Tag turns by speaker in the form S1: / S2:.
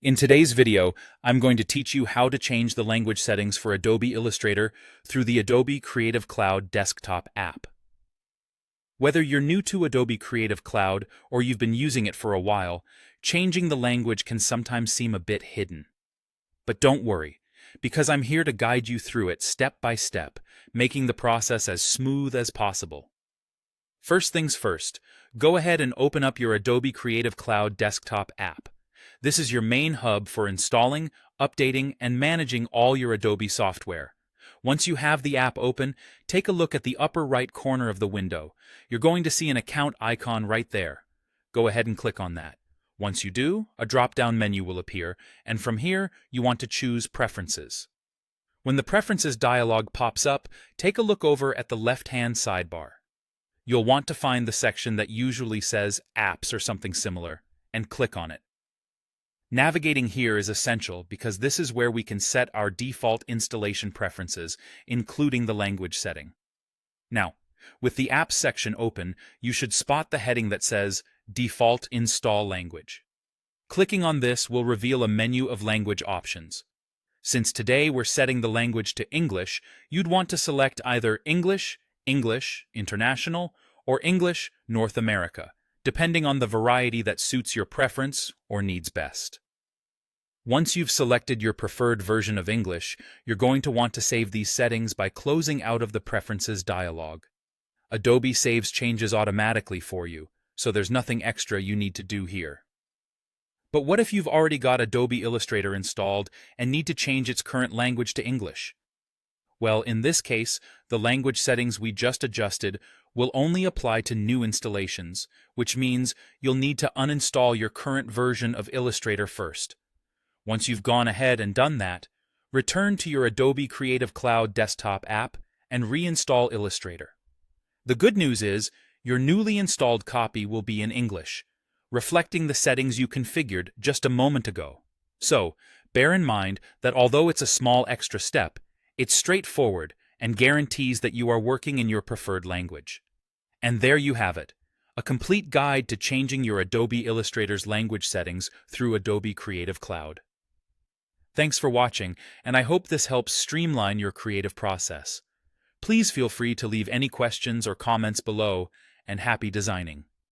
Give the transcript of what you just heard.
S1: In today's video, I'm going to teach you how to change the language settings for Adobe Illustrator through the Adobe Creative Cloud desktop app. Whether you're new to Adobe Creative Cloud or you've been using it for a while, changing the language can sometimes seem a bit hidden. But don't worry, because I'm here to guide you through it step by step, making the process as smooth as possible. First things first, go ahead and open up your Adobe Creative Cloud desktop app. This is your main hub for installing, updating, and managing all your Adobe software. Once you have the app open, take a look at the upper right corner of the window. You're going to see an account icon right there. Go ahead and click on that. Once you do, a drop-down menu will appear, and from here, you want to choose Preferences. When the Preferences dialog pops up, take a look over at the left-hand sidebar. You'll want to find the section that usually says Apps or something similar, and click on it. Navigating here is essential because this is where we can set our default installation preferences, including the language setting. Now, with the Apps section open, you should spot the heading that says Default Install Language. Clicking on this will reveal a menu of language options. Since today we're setting the language to English, you'd want to select either English, English, International, or English, North America, depending on the variety that suits your preference or needs best. Once you've selected your preferred version of English, you're going to want to save these settings by closing out of the Preferences dialog. Adobe saves changes automatically for you, so there's nothing extra you need to do here. But what if you've already got Adobe Illustrator installed and need to change its current language to English? Well, in this case, the language settings we just adjusted will only apply to new installations, which means you'll need to uninstall your current version of Illustrator first. Once you've gone ahead and done that, return to your Adobe Creative Cloud desktop app and reinstall Illustrator. The good news is, your newly installed copy will be in English, reflecting the settings you configured just a moment ago. So, bear in mind that although it's a small extra step, it's straightforward and guarantees that you are working in your preferred language. And there you have it, a complete guide to changing your Adobe Illustrator's language settings through Adobe Creative Cloud. Thanks for watching, and I hope this helps streamline your creative process. Please feel free to leave any questions or comments below, and happy designing.